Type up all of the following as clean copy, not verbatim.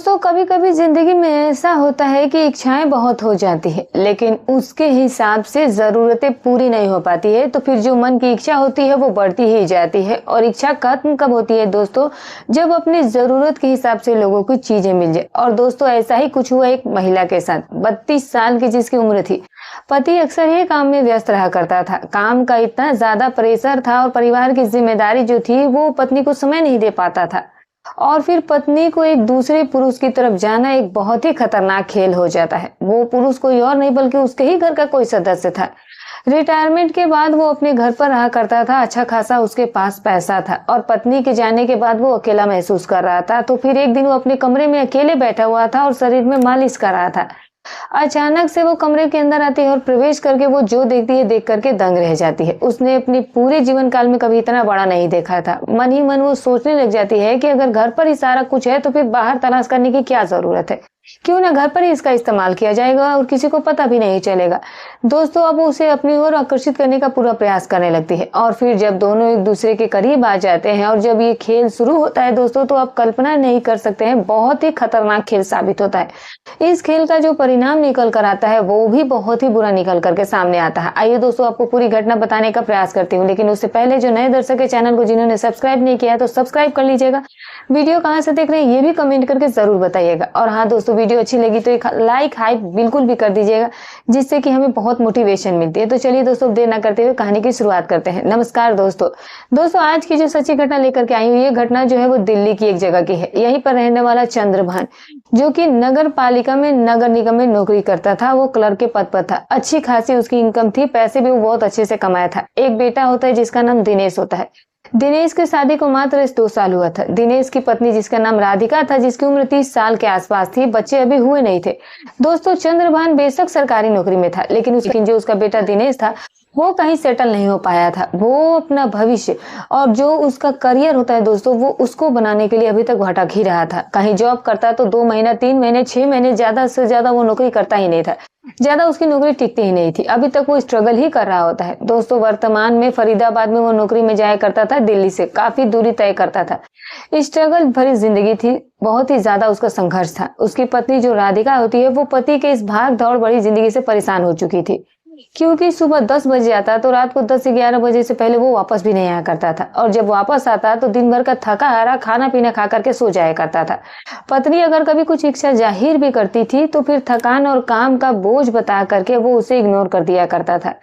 दोस्तों कभी कभी जिंदगी में ऐसा होता है कि इच्छाएं बहुत हो जाती है लेकिन उसके हिसाब से जरूरतें पूरी नहीं हो पाती है। तो फिर जो मन की इच्छा होती है वो बढ़ती ही जाती है। और इच्छा खत्म कब होती है दोस्तों? जब अपनी जरूरत के हिसाब से लोगों को चीजें मिल जाए। और दोस्तों ऐसा ही कुछ हुआ एक महिला के साथ। 32 साल की जिसकी उम्र थी। पति अक्सर ही काम में व्यस्त रहा करता था। काम का इतना ज्यादा प्रेशर था और परिवार की जिम्मेदारी जो थी वो पत्नी को समय नहीं दे पाता था। और फिर पत्नी को एक दूसरे पुरुष की तरफ जाना एक बहुत ही खतरनाक खेल हो जाता है। वो पुरुष कोई और नहीं बल्कि उसके ही घर का कोई सदस्य था। रिटायरमेंट के बाद वो अपने घर पर रहा करता था। अच्छा खासा उसके पास पैसा था और पत्नी के जाने के बाद वो अकेला महसूस कर रहा था। तो फिर एक दिन वो अपने कमरे में अकेले बैठा हुआ था और शरीर में मालिश कर रहा था। अचानक से वो कमरे के अंदर आती है और प्रवेश करके वो जो देखती है देख करके दंग रह जाती है। उसने अपने पूरे जीवन काल में कभी इतना बड़ा नहीं देखा था। मन ही मन वो सोचने लग जाती है कि अगर घर पर ही सारा कुछ है तो फिर बाहर तलाश करने की क्या जरूरत है। क्यों ना घर पर ही इसका इस्तेमाल किया जाएगा और किसी को पता भी नहीं चलेगा। दोस्तों अब उसे अपनी ओर आकर्षित करने का पूरा प्रयास करने लगती है। और फिर जब दोनों एक दूसरे के करीब आ जाते हैं और जब ये खेल शुरू होता है दोस्तों, तो आप कल्पना नहीं कर सकते हैं, बहुत ही खतरनाक खेल साबित होता है। इस खेल का जो परिणाम निकल कर आता है वो भी बहुत ही बुरा निकल करके सामने आता है। आइए दोस्तों आपको पूरी घटना बताने का प्रयास करती हूँ, लेकिन उससे पहले जो नए दर्शक है चैनल को जिन्होंने सब्सक्राइब नहीं किया है तो सब्सक्राइब कर लीजिएगा। वीडियो कहाँ से देख रहे हैं ये भी कमेंट करके जरूर बताइएगा। और हाँ दोस्तों, वीडियो अच्छी लगी तो एक लाइक हाइप बिल्कुल भी कर दीजिएगा, जिससे कि हमें बहुत मोटिवेशन मिलती है। तो चलिए दोस्तों देर न करते हुए कहानी की शुरुआत करते हैं। नमस्कार दोस्तों आज की जो सच्ची घटना लेकर के आई हूँ, ये घटना जो है वो दिल्ली की एक जगह की है। यहीं पर रहने वाला चंद्रभान, जो कि नगर पालिका में नगर निगम में नौकरी करता था, वो क्लर्क के पद पर था। अच्छी खासी उसकी इनकम थी, पैसे भी वो बहुत अच्छे से कमाया था। एक बेटा होता है जिसका नाम दिनेश होता है। दिनेश की शादी को मात्र 2 साल हुआ था। दिनेश की पत्नी जिसका नाम राधिका था, जिसकी उम्र 30 साल के आसपास थी, बच्चे अभी हुए नहीं थे। दोस्तों चंद्रभान बेशक सरकारी नौकरी में था, लेकिन जो उसका बेटा दिनेश था वो कहीं सेटल नहीं हो पाया था। वो अपना भविष्य और जो उसका करियर होता है दोस्तों, वो उसको बनाने के लिए अभी तक भटक ही रहा था। कहीं जॉब करता तो 2 महीना 3 महीने 6 महीने, ज्यादा से ज्यादा वो नौकरी करता ही नहीं था। ज्यादा उसकी नौकरी टिकती ही नहीं थी। अभी तक वो स्ट्रगल ही कर रहा होता है। दोस्तों वर्तमान में फरीदाबाद में वो नौकरी में जाया करता था। दिल्ली से काफी दूरी तय करता था। स्ट्रगल भरी जिंदगी थी, बहुत ही ज्यादा उसका संघर्ष था। उसकी पत्नी जो राधिका होती है वो पति के इस भाग दौड़ भरी जिंदगी से परेशान हो चुकी थी, क्योंकि सुबह 10 बजे आता तो रात को 10 से 11 बजे से पहले वो वापस भी नहीं आया करता था। और जब वापस आता तो दिन भर का थका हारा खाना पीना खा करके सो जाया करता था। पत्नी अगर कभी कुछ इच्छा जाहिर भी करती थी तो फिर थकान और काम का बोझ बता करके वो उसे इग्नोर कर दिया करता था।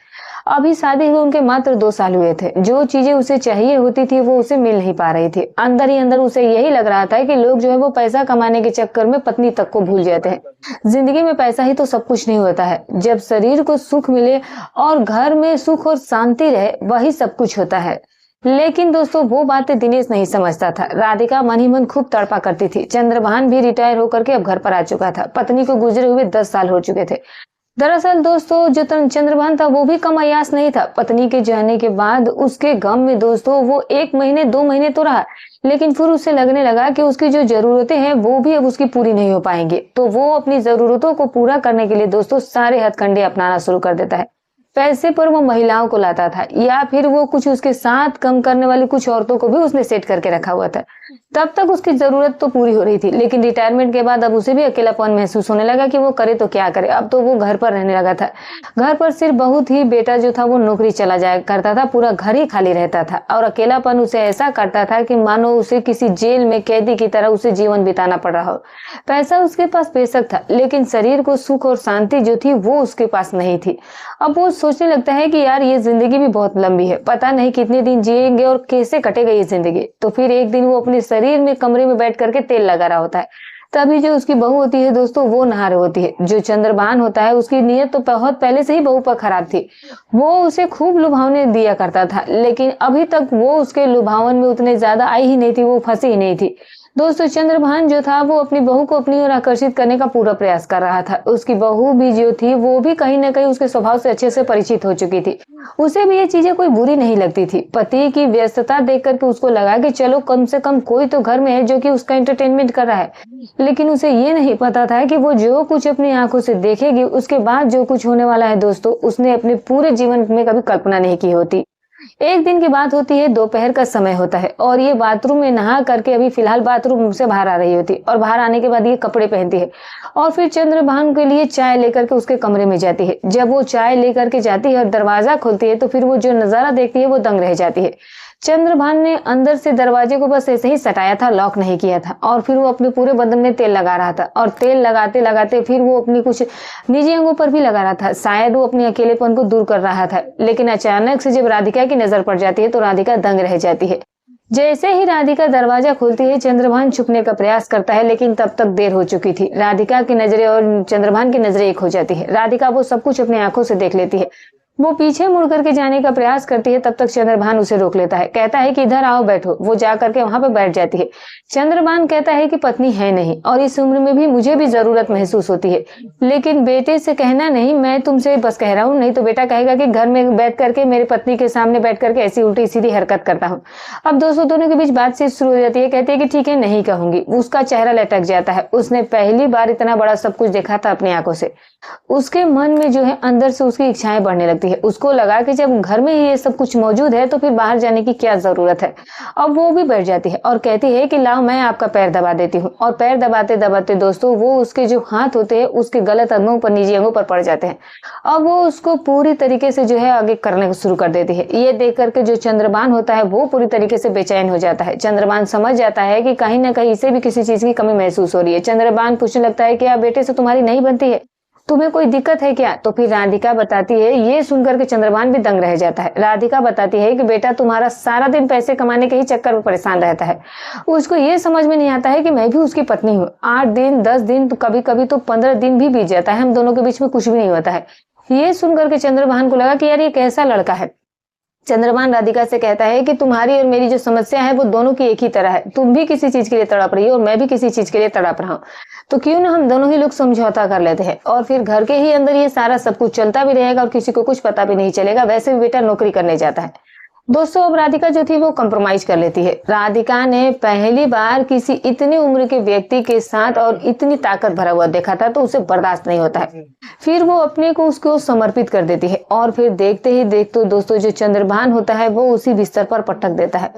अभी शादी हुए उनके मात्र 2 साल हुए थे। जो चीजें उसे चाहिए होती थी वो उसे मिल नहीं पा रही थी। अंदर ही अंदर उसे यही लग रहा था कि लोग जो है वो पैसा कमाने के चक्कर में पत्नी तक को भूल जाते हैं। जिंदगी में पैसा ही तो सब कुछ नहीं होता है। जब शरीर को सुख मिले और घर में सुख और शांति रहे, वही सब कुछ होता है। लेकिन दोस्तों वो बातें दिनेश नहीं समझता था। राधिका मन ही मन खूब तड़पा करती थी। चंद्रभान भी रिटायर होकर के अब घर पर आ चुका था। पत्नी को गुजरे हुए 10 साल हो चुके थे। दरअसल दोस्तों जो चंद्रभान था वो भी कम अयास नहीं था। पत्नी के जाने के बाद उसके गम में दोस्तों वो 1 महीने 2 महीने तो रहा, लेकिन फिर उसे लगने लगा कि उसकी जो जरूरतें हैं वो भी अब उसकी पूरी नहीं हो पाएंगी। तो वो अपनी जरूरतों को पूरा करने के लिए दोस्तों सारे हथकंडे अपनाना शुरू कर देता है। पैसे पर वो महिलाओं को लाता था, या फिर वो कुछ उसके साथ कम करने वाली कुछ औरतों को भी उसने सेट करके रखा हुआ था। तब तक उसकी जरूरत तो पूरी हो रही थी, लेकिन रिटायरमेंट के बाद अब उसे भी अकेलापन महसूस होने लगा कि वो करे तो क्या करे। अब तो वो घर पर रहने लगा था। घर पर सिर्फ बहुत ही बेटा जो था वो नौकरी चला जाया करता था। पूरा घर ही खाली रहता था और अकेलापन उसे ऐसा करता था कि मानो उसे किसी जेल में कैदी की तरह उसे जीवन बिताना पड़ रहा हो। पैसा उसके पास बेशक था, लेकिन शरीर को सुख और शांति जो थी वो उसके पास नहीं थी। अब वो सोचने लगता है कि यार ये जिंदगी भी बहुत लंबी है, पता नहीं कितने दिन जिएंगे और कैसे कटेगा ये जिंदगी। तो फिर एक दिन वो अपने शरीर में कमरे में बैठ करके तेल लगा रहा होता है। तभी जो उसकी बहू होती है दोस्तों वो नहा रही होती है। जो चंद्रभान होता है उसकी नीयत तो बहुत पहले से ही बहू पर खराब थी। वो उसे खूब लुभावने दिया करता था, लेकिन अभी तक वो उसके लुभावन में उतने ज्यादा आई ही नहीं थी, वो फंसी ही नहीं थी। दोस्तों चंद्रभान जो था वो अपनी बहू को अपनी ओर आकर्षित करने का पूरा प्रयास कर रहा था। उसकी बहू भी जो थी वो भी कहीं ना कहीं उसके स्वभाव से अच्छे से परिचित हो चुकी थी। उसे भी ये चीजें कोई बुरी नहीं लगती थी। पति की व्यस्तता देख करके उसको लगा कि चलो कम से कम कोई तो घर में है जो कि उसका एंटरटेनमेंट कर रहा है। लेकिन उसे ये नहीं पता था कि वो जो कुछ अपनी आंखों से देखेगी उसके बाद जो कुछ होने वाला है दोस्तों, उसने अपने पूरे जीवन में कभी कल्पना नहीं की होती। एक दिन की बात होती है, दोपहर का समय होता है और ये बाथरूम में नहा करके अभी फिलहाल बाथरूम से बाहर आ रही होती और बाहर आने के बाद ये कपड़े पहनती है और फिर चंद्रभान के लिए चाय लेकर के उसके कमरे में जाती है। जब वो चाय लेकर के जाती है और दरवाजा खोलती है तो फिर वो जो नजारा देखती है वो दंग रह जाती है। चंद्रभान ने अंदर से दरवाजे को बस ऐसे ही सटाया था, लॉक नहीं किया था और फिर वो अपने पूरे बदन में तेल लगा रहा था और तेल लगाते लगाते फिर वो अपनी कुछ निजी अंगों पर भी लगा रहा था। शायद वो अपने अकेलेपन को दूर कर रहा था, लेकिन अचानक से जब राधिका की नजर पड़ जाती है तो राधिका दंग रह जाती है। जैसे ही राधिका दरवाजा खोलती है, चंद्रभान छुपने का प्रयास करता है, लेकिन तब तक देर हो चुकी थी। राधिका की नजरें और चंद्रभान की नजरें एक हो जाती है। राधिका वो सब कुछ अपनी आंखों से देख लेती है। वो पीछे मुड़ करके जाने का प्रयास करती है, तब तक चंद्रभान उसे रोक लेता है, कहता है कि इधर आओ बैठो। वो जा करके वहां पर बैठ जाती है। चंद्रभान कहता है कि पत्नी है नहीं और इस उम्र में भी मुझे भी जरूरत महसूस होती है, लेकिन बेटे से कहना नहीं, मैं तुमसे बस कह रहा हूँ, नहीं तो बेटा कहेगा कि घर में बैठ करके मेरे पत्नी के सामने बैठ करके ऐसी उल्टी सीधी हरकत करता हूँ। अब दोस्तों दोनों के बीच बातचीत शुरू हो जाती है। कहती है कि ठीक है नहीं कहूंगी। उसका चेहरा लटक जाता है। उसने पहली बार इतना बड़ा सब कुछ देखा था अपनी आंखों से। उसके मन में जो है अंदर से उसकी इच्छाएं बढ़ने लगती है। उसको लगा कि जब घर में ये सब कुछ मौजूद है तो फिर बाहर जाने की क्या जरूरत है। अब वो भी बैठ जाती है और कहती है कि लाओ मैं आपका पैर दबा देती हूँ। और पैर दबाते दबाते दोस्तों वो उसके जो हाथ होते हैं उसके गलत अंगों पर, निजी अंगों पर पड़ जाते हैं। अब वो उसको पूरी तरीके से जो है आगे करने शुरू कर देती है। ये देख करके जो चंद्रभान होता है वो पूरी तरीके से बेचैन हो जाता है। चंद्रभान समझ जाता है कि कहीं ना कहीं इसे भी किसी चीज की कमी महसूस हो रही है। चंद्रभान पूछने लगता है कि आप बेटे से तुम्हारी नहीं बनती है, तुम्हें कोई दिक्कत है क्या? तो फिर राधिका बताती है। ये सुनकर के चंद्रभान भी दंग रह जाता है। राधिका बताती है कि बेटा तुम्हारा सारा दिन पैसे कमाने के ही चक्कर में परेशान रहता है। उसको ये समझ में नहीं आता है कि मैं भी उसकी पत्नी हूँ। 8 दिन 10 दिन तो कभी कभी तो 15 दिन भी बीत जाता है, हम दोनों के बीच में कुछ भी नहीं होता है। ये सुनकर के चंद्रभान को लगा कि यार ये कैसा लड़का है। चंद्रभान राधिका से कहता है कि तुम्हारी और मेरी जो समस्या है वो दोनों की एक ही तरह है। तुम भी किसी चीज के लिए तड़प रही हो और मैं भी किसी चीज के लिए तड़प रहा हूँ, तो क्यों ना हम दोनों ही लोग समझौता कर लेते हैं और फिर घर के ही अंदर ये सारा सब कुछ चलता भी रहेगा और किसी को कुछ पता भी नहीं चलेगा। वैसे भी बेटा नौकरी करने जाता है। दोस्तों अब राधिका जो थी वो कंप्रोमाइज कर लेती है। राधिका ने पहली बार किसी इतनी उम्र के व्यक्ति के साथ और इतनी ताकत भरा हुआ देखा था, तो उसे बर्दाश्त नहीं होता है। फिर वो अपने को उसको समर्पित कर देती है और फिर देखते ही देखते दोस्तों जो चंद्रभान होता है वो उसी बिस्तर पर पटक देता है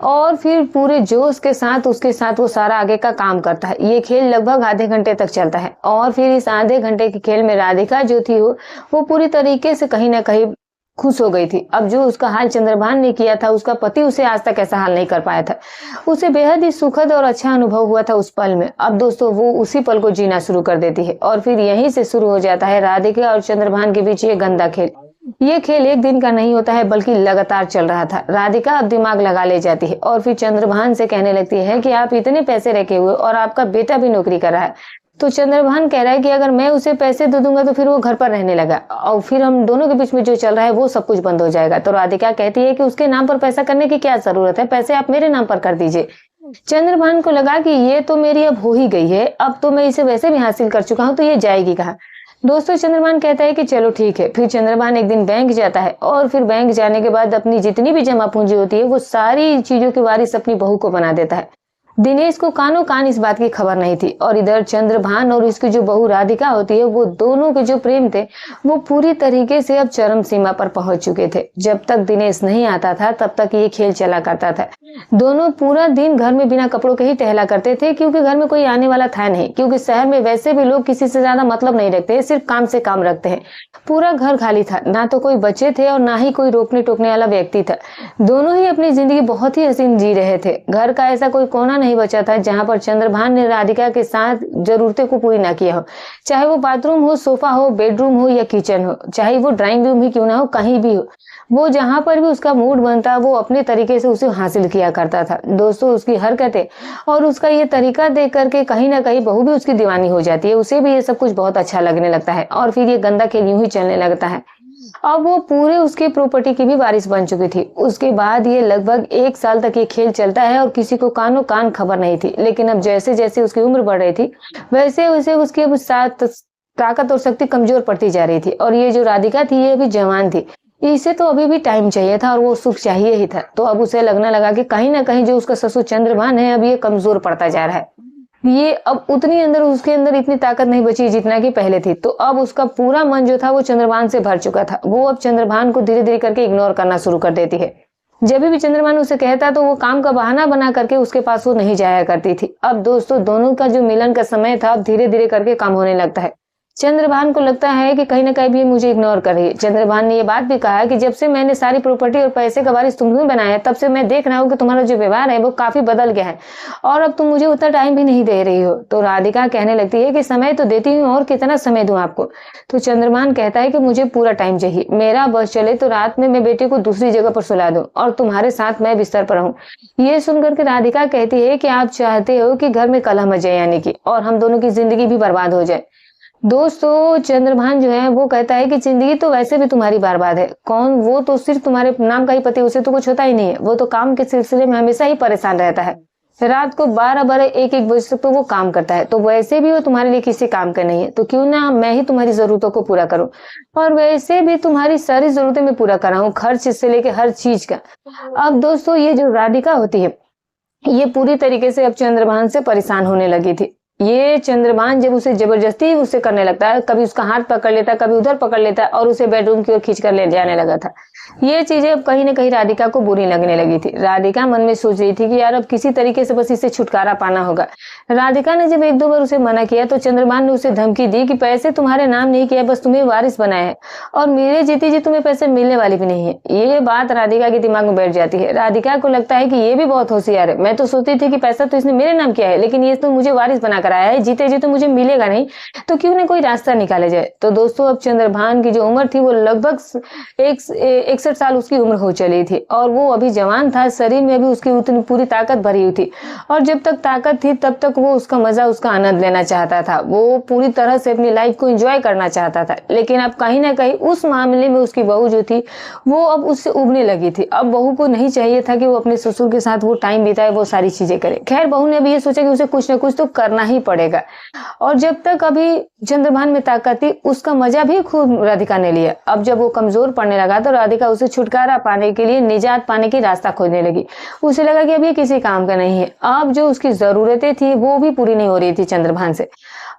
और फिर पूरे जोश के साथ उसके साथ वो सारा आगे का काम करता है। ये खेल लगभग आधे घंटे तक चलता है और फिर इस आधे घंटे के खेल में राधिका जो थी वो पूरी तरीके से कहीं ना कहीं खुश हो गई थी। अब जो उसका हाल चंद्रभान ने किया था, उसका पति उसे आज तक ऐसा हाल नहीं कर पाया था। उसे बेहद ही सुखद और अच्छा अनुभव हुआ था उस पल में। अब दोस्तों वो उसी पल को जीना शुरू कर देती है और फिर यहीं से शुरू हो जाता है राधिका और चंद्रभान के बीच ये गंदा खेल। ये खेल एक दिन का नहीं होता है बल्कि लगातार चल रहा था। राधिका अब दिमाग लगा ले जाती है और फिर चंद्रभान से कहने लगती है कि आप इतने पैसे रखे हुए और आपका बेटा भी नौकरी कर रहा है। तो चंद्रभान कह रहा है कि अगर मैं उसे पैसे दे दूंगा तो फिर वो घर पर रहने लगा और फिर हम दोनों के बीच में जो चल रहा है वो सब कुछ बंद हो जाएगा। तो राधिका कहती है कि उसके नाम पर पैसा करने की क्या जरूरत है, पैसे आप मेरे नाम पर कर दीजिए। चंद्रभान को लगा कि ये तो मेरी अब हो ही गई है, अब तो मैं इसे वैसे भी हासिल कर चुका हूँ, तो ये जाएगी कहाँ। दोस्तों चंद्रभान कहता है कि चलो ठीक है। फिर चंद्रभान एक दिन बैंक जाता है और फिर बैंक जाने के बाद अपनी जितनी भी जमा पूंजी होती है वो सारी चीजों की वारिस अपनी बहू को बना देता है। दिनेश को कानों कान इस बात की खबर नहीं थी और इधर चंद्रभान और इसकी जो बहू राधिका होती है वो दोनों के जो प्रेम थे वो पूरी तरीके से अब चरम सीमा पर पहुंच चुके थे। जब तक दिनेश नहीं आता था तब तक ये खेल चला करता था। दोनों पूरा दिन घर में बिना कपड़ों के ही टहला करते थे, क्योंकि घर में कोई आने वाला था नहीं, क्योंकि शहर में वैसे भी लोग किसी से ज्यादा मतलब नहीं रखते, सिर्फ काम से काम रखते हैं। पूरा घर खाली था, ना तो कोई बच्चे थे और ना ही कोई रोकने टोकने वाला व्यक्ति था। दोनों ही अपनी जिंदगी बहुत ही हसीन जी रहे थे। घर का ऐसा कोई कोना नहीं बचा था जहां पर चंद्रभान ने राधिका के साथ जरूरतें को पूरी ना किया हो, चाहे वो बाथरूम हो, सोफा हो, बेडरूम हो या किचन हो, चाहे वो ड्राइंग रूम ही क्यों ना हो, कहीं भी हो, वो जहां पर भी उसका मूड बनता वो अपने तरीके से उसे हासिल किया करता था। दोस्तों उसकी हरकतें और उसका ये तरीका देख करके कहीं ना कहीं बहू भी उसकी दीवानी हो जाती है, उसे भी ये सब कुछ बहुत अच्छा लगने लगता है और फिर ये गंदा खेल यूं ही चलने लगता है। अब वो पूरे उसके प्रॉपर्टी की भी वारिस बन चुकी थी। उसके बाद ये लगभग 1 साल तक ये खेल चलता है और किसी को कानों कान खबर नहीं थी। लेकिन अब जैसे जैसे उसकी उम्र बढ़ रही थी वैसे वैसे उसकी अब साथ ताकत और शक्ति कमजोर पड़ती जा रही थी और ये जो राधिका थी ये अभी जवान थी, इसे तो अभी भी टाइम चाहिए था और वो सुख चाहिए ही था। तो अब उसे लगने लगा कि कहीं ना कहीं जो उसका ससुर चंद्रभान है अब ये कमजोर पड़ता जा रहा है। ये अब उतनी अंदर उसके अंदर इतनी ताकत नहीं बची जितना कि पहले थी। तो अब उसका पूरा मन जो था वो चंद्रभान से भर चुका था। वो अब चंद्रभान को धीरे-धीरे करके इग्नोर करना शुरू कर देती है। जब भी चंद्रभान उसे कहता तो वो काम का बहाना बना करके उसके पास वो नहीं जाया करती थी। अब दोस्तों दोनों का जो मिलन का समय था अब धीरे-धीरे करके कम होने लगता है। चंद्रभान को लगता है कि कहीं न कहीं भी ये मुझे इग्नोर कर रही है। चंद्रभान ने ये बात भी कहा है कि जब से मैंने सारी प्रॉपर्टी और पैसे का वारिस तुम्हें बनाया है, तब से मैं देख रहा हूँ कि तुम्हारा जो व्यवहार है वो काफ़ी बदल गया है और अब तुम मुझे उतना टाइम भी नहीं दे रही हो। तो राधिका कहने लगती है कि समय तो देती हूँ और कितना समय दूँ आपको? तो चंद्रभान कहता है कि मुझे पूरा टाइम चाहिए। मेरा बस चले तो रात में मैं बेटे को दूसरी जगह पर सुला दूँ और तुम्हारे साथ मैं बिस्तर पर रहूँ। ये सुनकर के राधिका कहती है कि आप चाहते हो कि घर में कलह मच जाए यानी कि और हम दोनों की ज़िंदगी भी बर्बाद हो जाए। दोस्तों चंद्रभान जो है वो कहता है कि जिंदगी तो वैसे भी तुम्हारी बर्बाद है। कौन? वो तो सिर्फ तुम्हारे नाम का ही पति, उसे तो कुछ होता ही नहीं है। वो तो काम के सिलसिले में हमेशा ही परेशान रहता है। रात को 12-12 1-1 बजे तक तो वो काम करता है। तो वैसे भी वो तुम्हारे लिए किसी काम का नहीं है, तो क्यों ना मैं ही तुम्हारी जरूरतों को पूरा करूं। और वैसे भी तुम्हारी सारी जरूरतें मैं पूरा कर रहा हूँ, खर्च से लेके हर चीज का। अब दोस्तों ये जो राधिका होती है ये पूरी तरीके से अब चंद्रभान से परेशान होने लगी थी। ये चंद्रभान जब उसे जबरदस्ती उसे करने लगता है, कभी उसका हाथ पकड़ लेता है, कभी उधर पकड़ लेता है और उसे बेडरूम की ओर खींच कर ले जाने लगा था। ये चीजें अब कहीं न कहीं राधिका को बुरी लगने लगी थी। राधिका मन में सोच रही थी कि यार अब किसी तरीके से बस इससे छुटकारा पाना होगा। राधिका ने जब 1-2 बार उसे मना किया तो चंद्रभान ने उसे धमकी दी कि पैसे तुम्हारे नाम नहीं किया, बस तुम्हें वारिस बनाया है और मेरे जीते जी तुम्हें पैसे मिलने वाली भी नहीं है। ये बात राधिका के दिमाग में बैठ जाती है। राधिका को लगता है कि ये भी बहुत होशियार है। मैं तो सोचती थी कि पैसा तो इसने मेरे नाम किया है, लेकिन ये तो मुझे वारिस बना कर आया है, जीते जी तो मुझे मिलेगा नहीं, तो क्यों ना कोई रास्ता निकाला जाए। तो दोस्तों अब चंद्रभान की जो उम्र थी वो लगभग 61 साल उसकी उम्र हो चली थी और वो अभी जवान था, शरीर में भी उसकी उतनी पूरी ताकत भरी हुई थी और जब तक ताकत थी तब तक वो उसका मजा, उसका आनंद लेना चाहता था। वो पूरी तरह से अपनी लाइफ को एंजॉय करना चाहता था। लेकिन अब कहीं ना कहीं उस मामले में उसकी बहू जो थी वो अब उससे उबने लगी थी। अब बहू को नहीं चाहिए था कि वो अपने ससुर के साथ वो टाइम बिताए, वो सारी चीजें करे। खैर बहू ने अभी ये सोचा कि उसे कुछ ना कुछ तो करना ही पड़ेगा और जब तक अभी चंद्रभान में ताकत थी उसका मजा भी खूब राधिका ने लिया। अब जब वो कमजोर पड़ने लगा तो राधिका उसे छुटकारा पाने के लिए, निजात पाने की रास्ता खोजने लगी। उसे लगा कि अब ये किसी काम का नहीं है। अब जो उसकी जरूरतें थी वो भी पूरी नहीं हो रही थी चंद्रभान से।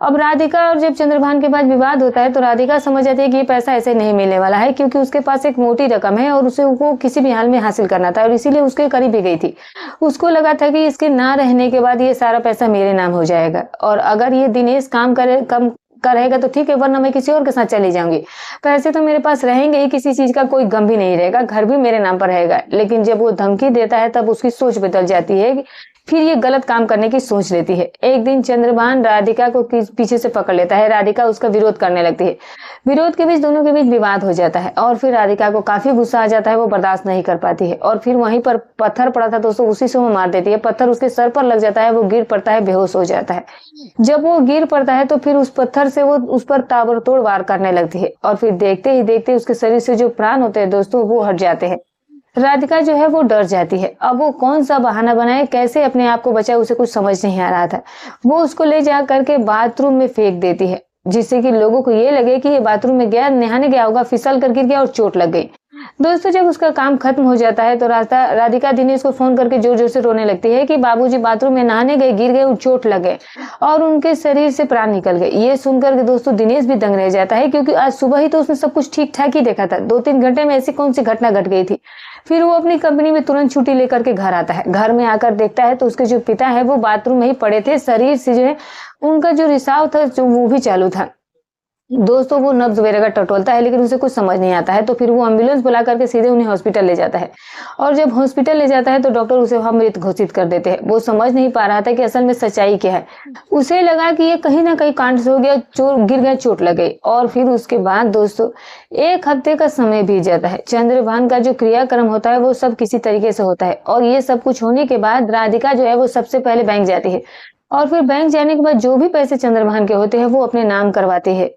अब राधिका और जब चंद्रभान के बाद विवाद होता है तो राधिका समझ जाती है कि ये पैसा ऐसे नहीं मिलने वाला है, क्योंकि उसके पास एक मोटी रकम है और उसे वो किसी भी हाल में हासिल करना था और इसीलिए उसके करीब भी गई थी। उसको लगा था कि इसके ना रहने के बाद ये सारा पैसा मेरे नाम हो जाएगा और अगर ये दिनेश काम करे कम का रहेगा तो ठीक है, वरना मैं किसी और के साथ चली जाऊंगी। पैसे तो मेरे पास रहेंगे ही, किसी चीज का कोई गम भी नहीं रहेगा, घर भी मेरे नाम पर रहेगा। लेकिन जब वो धमकी देता है तब उसकी सोच बदल जाती है, फिर ये गलत काम करने की सोच लेती है। एक दिन चंद्रभान राधिका को पीछे से पकड़ लेता है। राधिका उसका विरोध करने लगती है। विरोध के बीच दोनों के बीच विवाद हो जाता है और फिर राधिका को काफी गुस्सा आ जाता है, वो बर्दाश्त नहीं कर पाती है और फिर वहीं पर पत्थर पड़ा था दोस्तों, उसी से वो मार देती है। पत्थर उसके सर पर लग जाता है, वो गिर पड़ता है, बेहोश हो जाता है। जब वो गिर पड़ता है तो फिर उस पत्थर से वो उस पर ताबड़तोड़ वार करने लगती है और फिर देखते ही देखते उसके शरीर से जो प्राण होते हैं दोस्तों वो हट जाते हैं। राधिका जो है वो डर जाती है। अब वो कौन सा बहाना बनाए, कैसे अपने आप को बचाए, उसे कुछ समझ नहीं आ रहा था। वो उसको ले जा करके बाथरूम में फेंक देती है, जिससे कि लोगों को ये लगे कि ये बाथरूम में गया, नहाने गया होगा, फिसल कर गिर गया और चोट लग गई। दोस्तों जब उसका काम खत्म हो जाता है तो राधिका दिनेश को फोन करके जोर जोर से रोने लगती है कि बाबूजी बाथरूम में नहाने गए, गिर गए, चोट लग गए और उनके शरीर से प्राण निकल गए। ये सुनकर के दोस्तों दिनेश भी दंग रह जाता है, क्योंकि आज सुबह ही तो उसने सब कुछ ठीक ठाक ही देखा था। 2-3 घंटे में ऐसी कौन सी घटना घट गई थी। फिर वो अपनी कंपनी में तुरंत छुट्टी लेकर के घर आता है। घर में आकर देखता है तो उसके जो पिता है वो बाथरूम में ही पड़े थे, शरीर से जो है उनका जो रिसाव था जो वो भी चालू था। दोस्तों वो नब्ज वगैरह टटोलता है लेकिन उसे कुछ समझ नहीं आता है, तो फिर वो एम्बुलेंस बुला करके सीधे उन्हें हॉस्पिटल ले जाता है और जब हॉस्पिटल ले जाता है तो डॉक्टर उसे मृत घोषित कर देते हैं। वो समझ नहीं पा रहा था कि असल में सच्चाई क्या है। उसे लगा कि ये कहीं ना कहीं कांड से हो गया, गिर गए, चोट लग गई। और फिर उसके बाद दोस्तों 1 हफ्ते का समय बीत जाता है। चंद्रभान का जो क्रियाक्रम होता है वो सब किसी तरीके से होता है और ये सब कुछ होने के बाद राधिका जो है वो सबसे पहले बैंक जाती है और फिर बैंक जाने के बाद जो भी पैसे चंद्रभान के होते हैं वो अपने नाम करवाते हैं।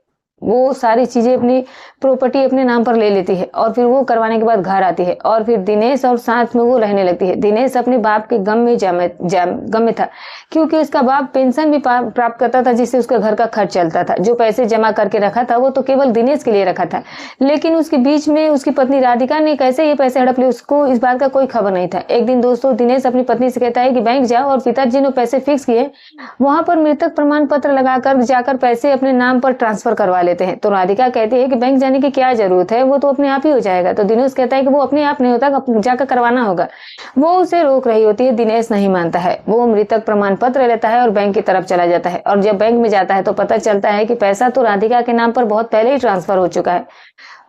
वो सारी चीजें अपनी प्रॉपर्टी अपने नाम पर ले लेती है और फिर वो करवाने के बाद घर आती है और फिर दिनेश और साथ में वो रहने लगती है। दिनेश अपने बाप के गम में था, क्योंकि उसका बाप पेंशन भी प्राप्त करता था, जिससे उसका घर का खर्च चलता था। जो पैसे जमा करके रखा था वो तो केवल दिनेश के लिए रखा था, लेकिन उसके बीच में उसकी पत्नी राधिका ने कैसे ये पैसे हड़प लिए, उसको इस बात का कोई खबर नहीं था। एक दिन दोस्तों दिनेश अपनी पत्नी से कहता है कि बैंक जाओ और पिताजी ने पैसे फिक्स किए, वहां पर मृतक प्रमाण पत्र लगाकर जाकर पैसे अपने नाम पर ट्रांसफर करवा लेते हैं। तो राधिका कहती है कि बैंक जाने की क्या जरूरत है, वो तो अपने आप ही हो जाएगा। तो दिनेश कहता है कि वो अपने आप नहीं होता, जाकर करवाना होगा। वो उसे रोक रही होती है, दिनेश नहीं मानता है। वो मृतक प्रमाण पत्र लेता है और बैंक की तरफ चला जाता है। और जब बैंक में जाता है तो पता चलता है कि पैसा तो राधिका के नाम पर बहुत पहले ही ट्रांसफर हो चुका है।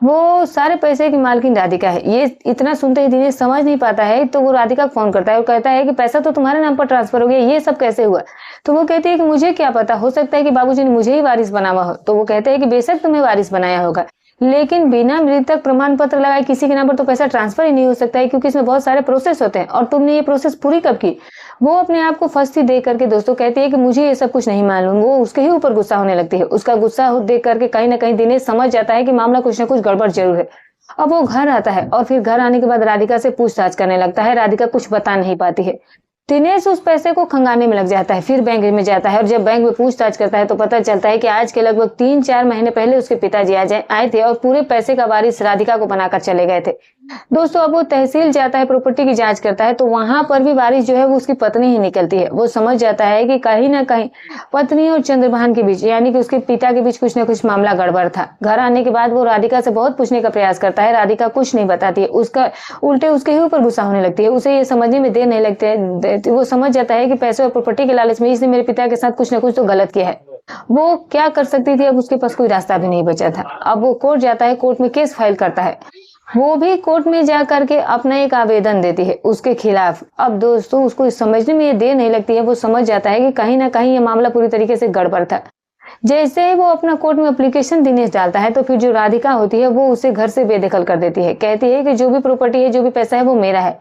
वो सारे पैसे की मालकिन राधिका है। ये इतना सुनते ही दिनेश समझ नहीं पाता है, तो वो राधिका को फोन करता है और कहता है कि पैसा तो तुम्हारे नाम पर ट्रांसफर हो गया, ये सब कैसे हुआ। तो वो कहती है कि मुझे क्या पता, हो सकता है कि बाबूजी ने मुझे ही वारिस बनाया हो। तो वो कहते हैं कि बेशक तुम्हें वारिस बनाया होगा, लेकिन बिना मृतक प्रमाण पत्र लगाए किसी के नाम पर तो पैसा ट्रांसफर ही नहीं हो सकता है, क्योंकि इसमें बहुत सारे प्रोसेस होते हैं और तुमने ये प्रोसेस पूरी कब की। वो अपने आप को फंसती देख करके दोस्तों कहती है कि मुझे ये सब कुछ नहीं मालूम। वो उसके ही ऊपर गुस्सा होने लगती है। उसका गुस्सा देख करके कहीं ना कहीं दिनेश समझ जाता है कि मामला कुछ ना कुछ गड़बड़ जरूर है। अब वो घर आता है और फिर घर आने के बाद राधिका से पूछताछ करने लगता है। राधिका कुछ बता नहीं पाती है। दिनेश उस पैसे को खंगाने में लग जाता है, फिर बैंक में जाता है और जब बैंक में पूछताछ करता है तो पता चलता है कि आज के लगभग 3-4 महीने पहले उसके पिताजी आए थे और पूरे पैसे का वारिस राधिका को बनाकर चले गए थे। दोस्तों अब वो तहसील जाता है, प्रॉपर्टी की जांच करता है, तो वहां पर भी वारिस जो है वो उसकी पत्नी ही निकलती है। वो समझ जाता है कि कहीं ना कहीं पत्नी और चंद्रभान के बीच, यानी कि उसके पिता के बीच कुछ ना कुछ मामला गड़बड़ था। घर आने के बाद वो राधिका से बहुत पूछने का प्रयास करता है, राधिका कुछ नहीं बताती है। उसका उल्टे उसके ही ऊपर गुस्सा होने लगती है। उसे ये समझने में देर नहीं लगती है। वो समझ जाता है कि पैसे और प्रॉपर्टी के लालच में इसने मेरे पिता के साथ कुछ ना कुछ तो गलत किया है। वो क्या कर सकती थी, अब उसके पास कोई रास्ता भी नहीं बचा था। अब वो कोर्ट जाता है, कोर्ट में केस फाइल करता है। वो भी कोर्ट में जा करके अपना एक आवेदन देती है उसके खिलाफ। अब दोस्तों उसको समझने में ये देर नहीं लगती है। वो समझ जाता है कि कहीं ना कहीं ये मामला पूरी तरीके से गड़बड़ था। जैसे ही वो अपना कोर्ट में एप्लीकेशन दिनेश डालता है तो फिर जो राधिका होती है वो उसे घर से बेदखल कर देती है। कहती है कि जो भी प्रॉपर्टी है, जो भी पैसा है वो मेरा है।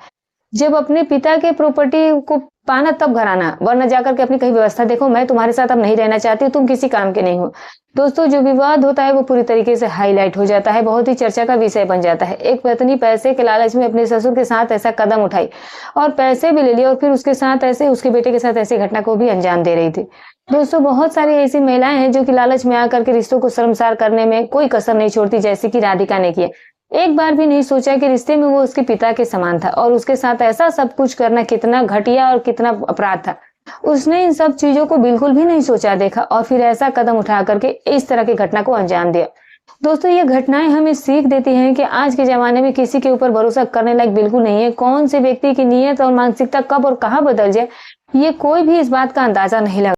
जब अपने पिता के प्रॉपर्टी को पाना तब घर आना, वरना जाकर के अपनी कहीं व्यवस्था देखो। मैं तुम्हारे साथ अब नहीं रहना चाहती हूँ, तुम किसी काम के नहीं हो। दोस्तों जो विवाद होता है वो पूरी तरीके से हाईलाइट हो जाता है, बहुत ही चर्चा का विषय बन जाता है। एक पत्नी पैसे के लालच में अपने ससुर के साथ ऐसा कदम उठाई और पैसे भी ले लिए और फिर उसके साथ ऐसे उसके बेटे के साथ ऐसी घटना को भी अंजाम दे रही थी। दोस्तों बहुत सारी ऐसी महिलाएं हैं जो कि लालच में आकर के रिश्तों को शर्मसार करने में कोई कसर नहीं छोड़ती, जैसे कि राधिका ने किया। एक बार भी नहीं सोचा कि रिश्ते में वो उसके पिता के समान था और उसके साथ ऐसा सब कुछ करना कितना घटिया और कितना अपराध था। उसने इन सब चीजों को बिल्कुल भी नहीं सोचा देखा और फिर ऐसा कदम उठा करके इस तरह की घटना को अंजाम दिया। दोस्तों ये घटनाएं हमें सीख देती हैं कि आज के जमाने में किसी के ऊपर भरोसा करने लायक बिल्कुल नहीं है। कौन से व्यक्ति की नीयत और मानसिकता कब और कहाँ बदल जाए, ये कोई भी इस बात का अंदाजा नहीं लगा